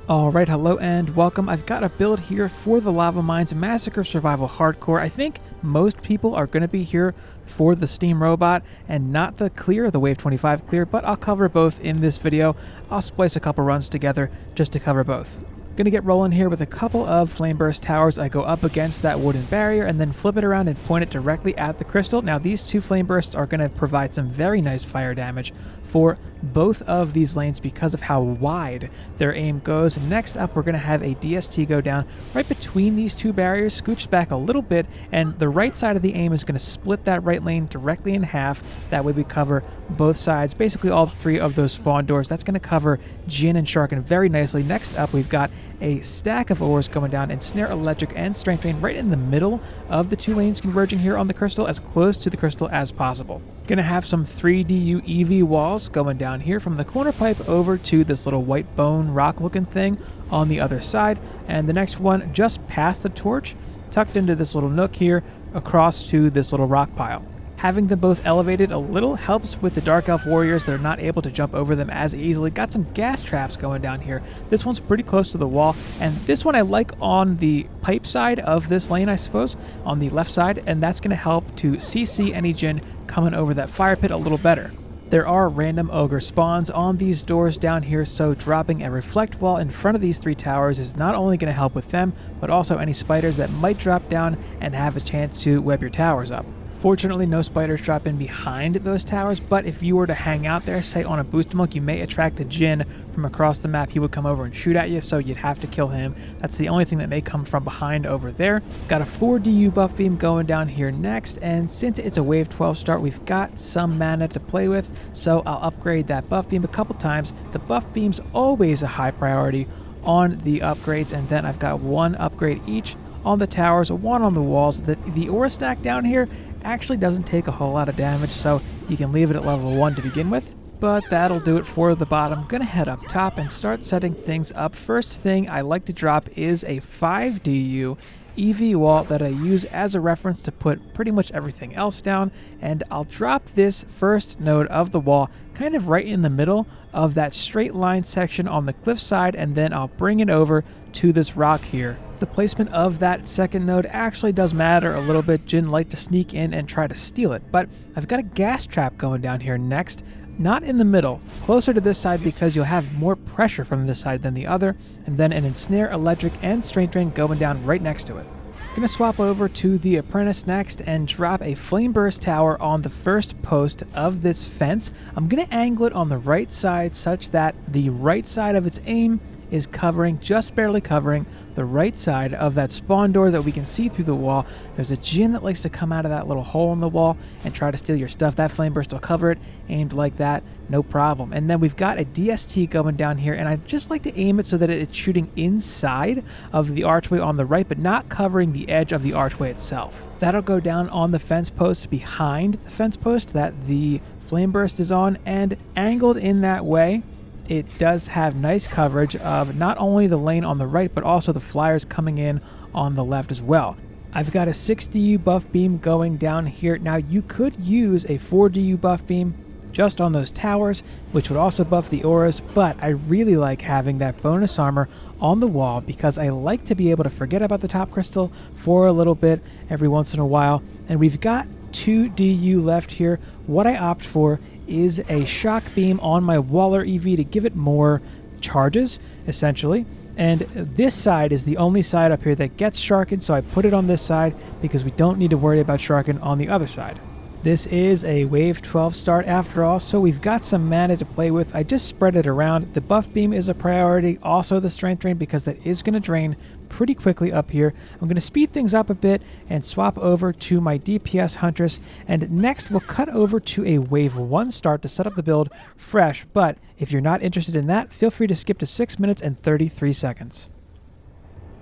Alright, hello and welcome. I've got a build here for the Lava Mines Massacre Survival Hardcore. I think most people are going to be here for the Steam Robot and not the clear, the Wave 25 clear, but I'll cover both in this video. I'll splice a couple runs together just to cover both. Gonna get rolling here with a couple of flame burst towers. I go up against that wooden barrier and then flip it around and point it directly at the crystal. Now these two flame bursts are gonna provide some very nice fire damage for both of these lanes because of how wide their aim goes. Next up, we're going to have a DST go down right between these two barriers, scooched back a little bit, and the right side of the aim is going to split that right lane directly in half. That way we cover both sides, basically all three of those spawn doors. That's going to cover Jinn and Sharkin very nicely. Next up, we've got a stack of ores going down, and Snare, Electric, and Strength Drain right in the middle of the two lanes converging here on the crystal, as close to the crystal as possible. Gonna have some 3DU EV walls going down here from the corner pipe over to this little white bone rock looking thing on the other side, and the next one just past the torch, tucked into this little nook here across to this little rock pile. Having them both elevated a little helps with the Dark Elf warriors that are not able to jump over them as easily. Got some gas traps going down here. This one's pretty close to the wall, and this one I like on the pipe side of this lane, I suppose, on the left side, and that's going to help to CC any Jinn coming over that fire pit a little better. There are random ogre spawns on these doors down here, so dropping a reflect wall in front of these three towers is not only going to help with them, but also any spiders that might drop down and have a chance to web your towers up. Fortunately, no spiders drop in behind those towers, but if you were to hang out there, say on a boost monk, you may attract a Jinn from across the map. He would come over and shoot at you, so you'd have to kill him. That's the only thing that may come from behind over there. Got a 4DU buff beam going down here next, and since it's a Wave 12 start, we've got some mana to play with, so I'll upgrade that buff beam a couple times. The buff beam's always a high priority on the upgrades, and then I've got one upgrade each on the towers, one on the walls. The aura stack down here actually doesn't take a whole lot of damage, so you can leave it at level 1 to begin with. But that'll do it for the bottom. Gonna head up top and start setting things up. First thing I like to drop is a 5DU EV wall that I use as a reference to put pretty much everything else down, and I'll drop this first node of the wall kind of right in the middle of that straight line section on the cliff side, and then I'll bring it over to this rock here. The placement of that second node actually does matter a little bit. Jinn like to sneak in and try to steal it, but I've got a gas trap going down here next, not in the middle, closer to this side because you'll have more pressure from this side than the other, and then an ensnare, electric, and strength drain going down right next to it. Gonna swap over to the apprentice next and drop a flame burst tower on the first post of this fence. I'm gonna angle it on the right side such that the right side of its aim is covering, just barely covering, the right side of that spawn door that we can see through the wall. There's a Jinn that likes to come out of that little hole in the wall and try to steal your stuff. That flame burst will cover it, aimed like that, no problem. And then we've got a DST going down here, and I just like to aim it so that it's shooting inside of the archway on the right, but not covering the edge of the archway itself. That'll go down on the fence post behind the fence post that the flame burst is on, and angled in that way, it does have nice coverage of not only the lane on the right, but also the flyers coming in on the left as well. I've got a 6DU buff beam going down here. Now you could use a 4DU buff beam just on those towers, which would also buff the auras, but I really like having that bonus armor on the wall because I like to be able to forget about the top crystal for a little bit every once in a while. And we've got 2DU left here. What I opt for is a shock beam on my Waller EV to give it more charges, essentially. And this side is the only side up here that gets Sharkin, so I put it on this side because we don't need to worry about Sharkin on the other side. This is a Wave 12 start after all, so we've got some mana to play with. I just spread it around. The buff beam is a priority, also the strength drain, because that is going to drain pretty quickly up here. I'm going to speed things up a bit and swap over to my DPS Huntress, and next we'll cut over to a Wave 1 start to set up the build fresh, but if you're not interested in that, feel free to skip to 6 minutes and 33 seconds.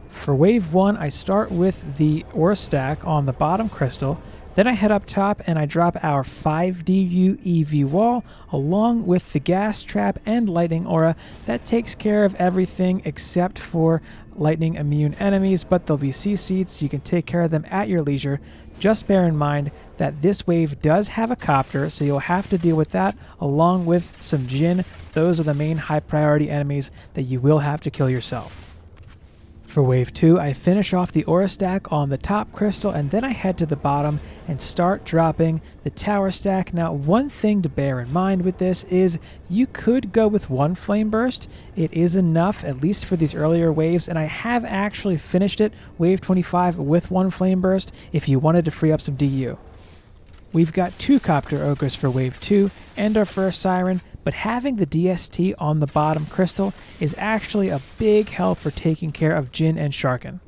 For Wave 1, I start with the aura stack on the bottom crystal. Then I head up top and I drop our 5DU EV wall along with the gas trap and lightning aura. That takes care of everything except for lightning immune enemies, but they'll be CC'd so you can take care of them at your leisure. Just bear in mind that this wave does have a copter, so you'll have to deal with that along with some Jinn. Those are the main high priority enemies that you will have to kill yourself. For wave 2, I finish off the aura stack on the top crystal, and then I head to the bottom and start dropping the tower stack. Now, one thing to bear in mind with this is you could go with one flame burst. It is enough, at least for these earlier waves, and I have actually finished it, wave 25, with one flame burst if you wanted to free up some DU. We've got 2 copter ogres for wave 2 and our first siren, but having the DST on the bottom crystal is actually a big help for taking care of Jinn and Sharkin.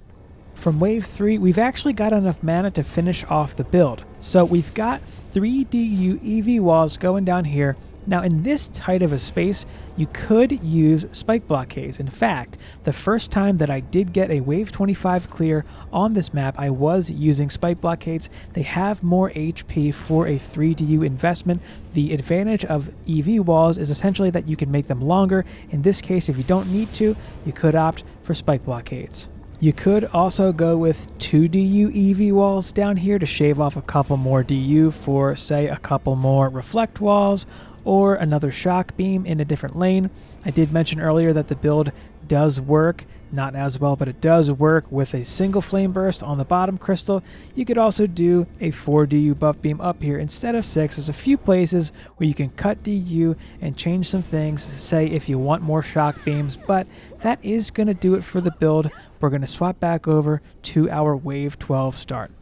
From wave 3, we've actually got enough mana to finish off the build. So we've got 3 DU EV walls going down here. Now in this tight of a space, you could use spike blockades. In fact, the first time that I did get a wave 25 clear on this map, I was using spike blockades. They have more HP for a 3 DU investment. The advantage of EV walls is essentially that you can make them longer. In this case, if you don't need to, you could opt for spike blockades. You could also go with 2 DU EV walls down here to shave off a couple more DU for, say, a couple more reflect walls, or another shock beam in a different lane. I did mention earlier that the build does work, not as well, but it does work with a single flame burst on the bottom crystal. You could also do a 4 DU buff beam up here instead of 6. There's a few places where you can cut DU and change some things, say if you want more shock beams, but that is going to do it for the build. We're going to swap back over to our wave 12 start.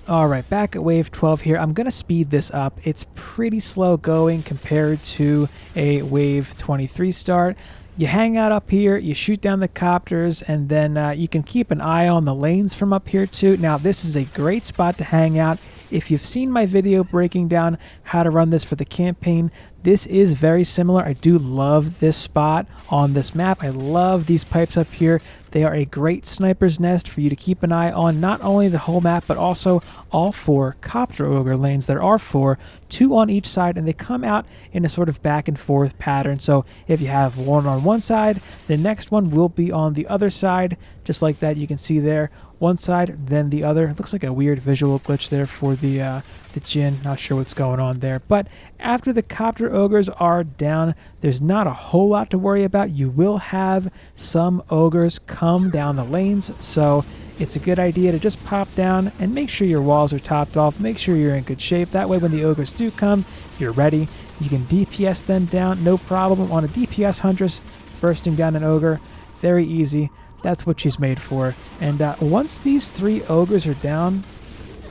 Alright, back at wave 12 here. I'm going to speed this up. It's pretty slow going compared to a wave 23 start. You hang out up here, you shoot down the copters, and then you can keep an eye on the lanes from up here too. Now this is a great spot to hang out. If you've seen my video breaking down how to run this for the campaign, this is very similar. I do love this spot on this map. I love these pipes up here. They are a great sniper's nest for you to keep an eye on, not only the whole map, but also all 4 copter ogre lanes. There are 4, 2 on each side, and they come out in a sort of back and forth pattern. So if you have one on one side, the next one will be on the other side, just like that. You can see there, one side, then the other. It looks like a weird visual glitch there for the Jinn. Not sure what's going on there. But after the copter ogres are down, there's not a whole lot to worry about. You will have some ogres come down the lanes, so it's a good idea to just pop down and make sure your walls are topped off. Make sure you're in good shape. That way when the ogres do come, you're ready. You can DPS them down, no problem. On a DPS huntress, bursting down an ogre, very easy. That's what she's made for. And once these 3 ogres are down,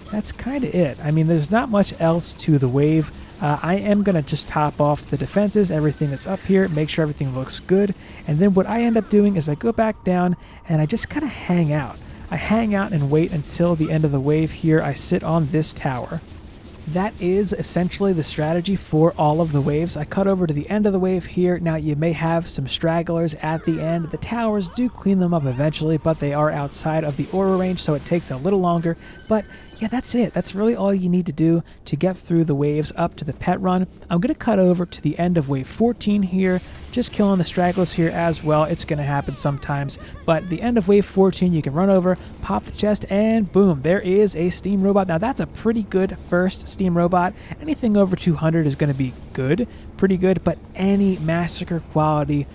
that's kind of it. I mean, there's not much else to the wave. I am going to just top off the defenses, everything that's up here, make sure everything looks good. And then what I end up doing is I go back down and I just kind of hang out. I hang out and wait until the end of the wave here. I sit on this tower. That is essentially the strategy for all of the waves. I cut over to the end of the wave here. Now you may have some stragglers at the end. The towers do clean them up eventually, but they are outside of the aura range, so it takes a little longer. But yeah, that's it. That's really all you need to do to get through the waves up to the pet run. I'm going to cut over to the end of wave 14 here, just killing the stragglers here as well. It's going to happen sometimes, but the end of wave 14, you can run over, pop the chest, and boom, there is a steam robot. Now that's a pretty good first steam robot. Anything over 200 is going to be good, pretty good, but any massacre quality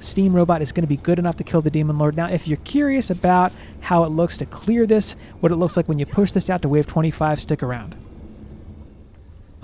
steam robot is going to be good enough to kill the demon lord. Now if you're curious about how it looks to clear this, what it looks like when you push this out to wave 25, stick around.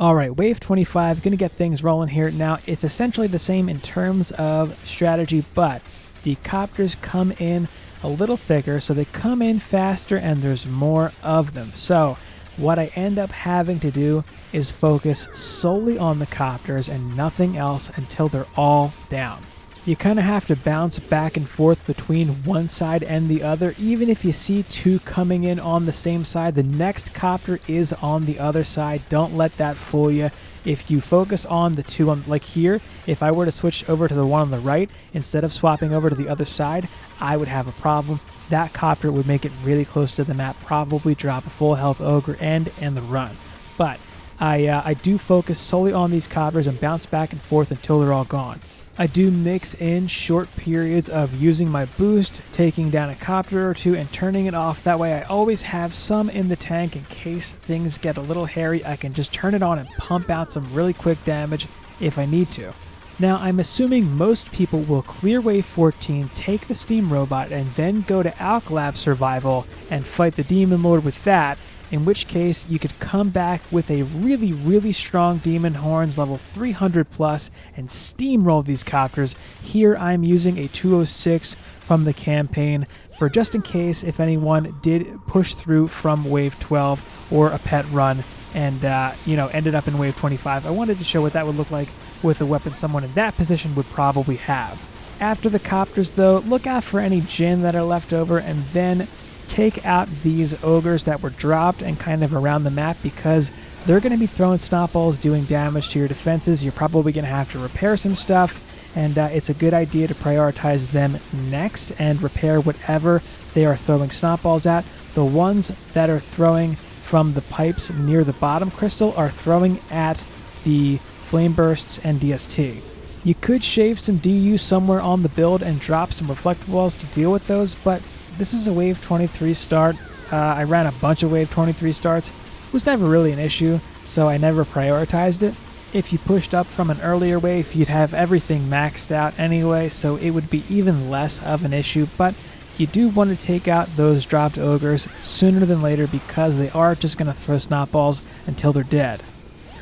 Alright, wave 25, going to get things rolling here. Now it's essentially the same in terms of strategy, but the copters come in a little thicker, so they come in faster and there's more of them. So what I end up having to do is focus solely on the copters and nothing else until they're all down. You kind of have to bounce back and forth between one side and the other. Even if you see 2 coming in on the same side, the next copter is on the other side. Don't let that fool you. If you focus on the 2 on, like here, if I were to switch over to the one on the right instead of swapping over to the other side, I would have a problem. That copter would make it really close to the map, probably drop a full health ogre and end the run. But I do focus solely on these copters and bounce back and forth until they're all gone. I do mix in short periods of using my boost, taking down a copter or two, and turning it off. That way I always have some in the tank in case things get a little hairy. I can just turn it on and pump out some really quick damage if I need to. Now, I'm assuming most people will clear wave 14, take the steam robot, and then go to Alkalab Survival and fight the Demon Lord with that, in which case you could come back with a really strong Demon Horns level 300 plus and steamroll these copters. Here I'm using a 206 from the campaign for just in case if anyone did push through from wave 12 or a pet run and ended up in wave 25. I wanted to show what that would look like with a weapon someone in that position would probably have. After the copters though, look out for any Jinn that are left over, and then take out these ogres that were dropped and kind of around the map, because they're going to be throwing snowballs, doing damage to your defenses. You're probably going to have to repair some stuff, and it's a good idea to prioritize them next and repair whatever they are throwing snowballs at. The ones that are throwing from the pipes near the bottom crystal are throwing at the flame bursts and DST. You could shave some DU somewhere on the build and drop some reflect walls to deal with those, but this is a wave 23 start. I ran a bunch of wave 23 starts. It was never really an issue, so I never prioritized it. If you pushed up from an earlier wave, you'd have everything maxed out anyway, so it would be even less of an issue, but you do want to take out those dropped ogres sooner than later because they are just going to throw snotballs until they're dead.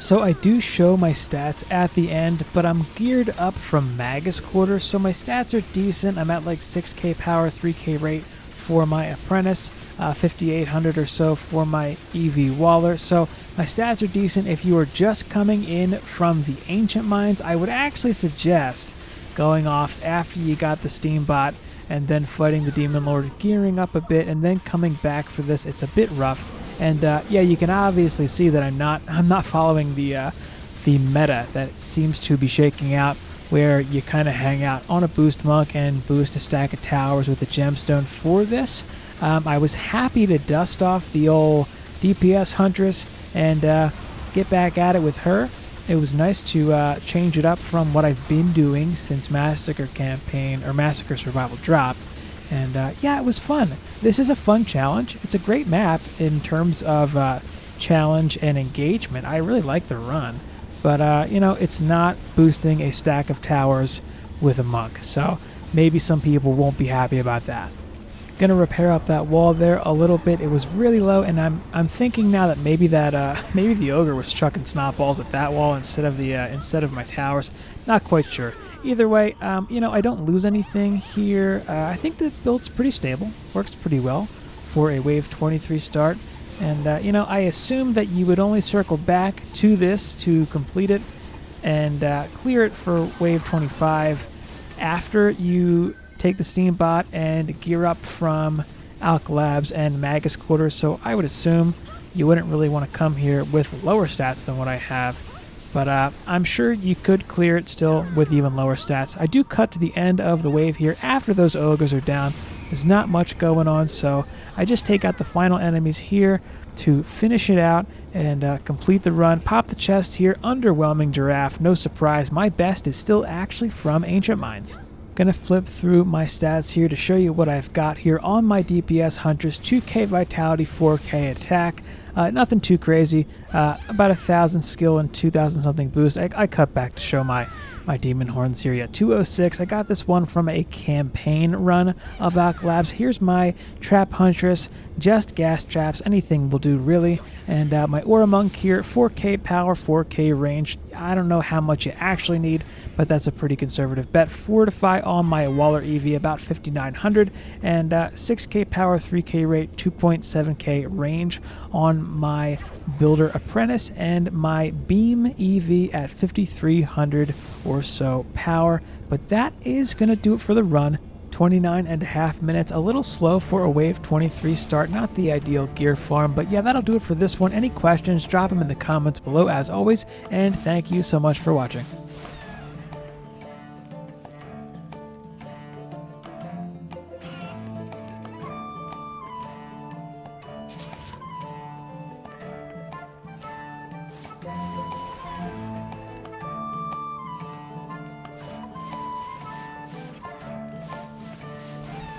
So I do show my stats at the end, but I'm geared up from Magus Quarter, so my stats are decent. I'm at like 6k power, 3k rate for my apprentice, 5800 or so for my EV Waller, so my stats are decent. If you are just coming in from the Ancient Mines, I would actually suggest going off after you got the Steam Bot and then fighting the Demon Lord, gearing up a bit, and then coming back for this. It's a bit rough. And yeah, you can obviously see that I'm not following the meta that seems to be shaking out, where you kind of hang out on a boost monk and boost a stack of towers with a gemstone for this. I was happy to dust off the old DPS huntress and get back at it with her. It was nice to change it up from what I've been doing since Massacre campaign or Massacre Survival dropped. And yeah, it was fun. This is a fun challenge. It's a great map in terms of challenge and engagement. I really like the run. But, it's not boosting a stack of towers with a monk. So maybe some people won't be happy about that. Gonna repair up that wall there a little bit. It was really low, and I'm thinking now that maybe the ogre was chucking snotballs at that wall instead of my towers. Not quite sure. Either way, I don't lose anything here. I think the build's pretty stable. Works pretty well for a wave 23 start. And, I assume that you would only circle back to this to complete it and clear it for wave 25 after you take the Steam Bot and gear up from Alkalabs and Magus Quarters. So I would assume you wouldn't really want to come here with lower stats than what I have. But I'm sure you could clear it still with even lower stats. I do cut to the end of the wave here after those ogres are down. There's not much going on, so I just take out the final enemies here to finish it out and complete the run. Pop the chest here. Underwhelming giraffe. No surprise. My best is still actually from Ancient Mines. Gonna flip through my stats here to show you what I've got here on my DPS Huntress. 2k vitality, 4k attack. Nothing too crazy. About 1,000 skill and 2,000 something boost. I cut back to show my Demon Horns here. Yeah, 206. I got this one from a campaign run of Alkalabs. Here's my Trap Huntress. Just gas traps. Anything will do, really. And my Aura Monk here. 4k power, 4k range. I don't know how much you actually need, but that's a pretty conservative bet. Fortify on my Waller EV, about 5,900. And 6k power, 3k rate, 2.7k range on my Builder Apprentice, and my Beam EV at 5,300 or so power. But that is going to do it for the run. 29.5 minutes, a little slow for a wave 23 start, not the ideal gear farm, but yeah, that'll do it for this one. Any questions, drop them in the comments below as always, and thank you so much for watching.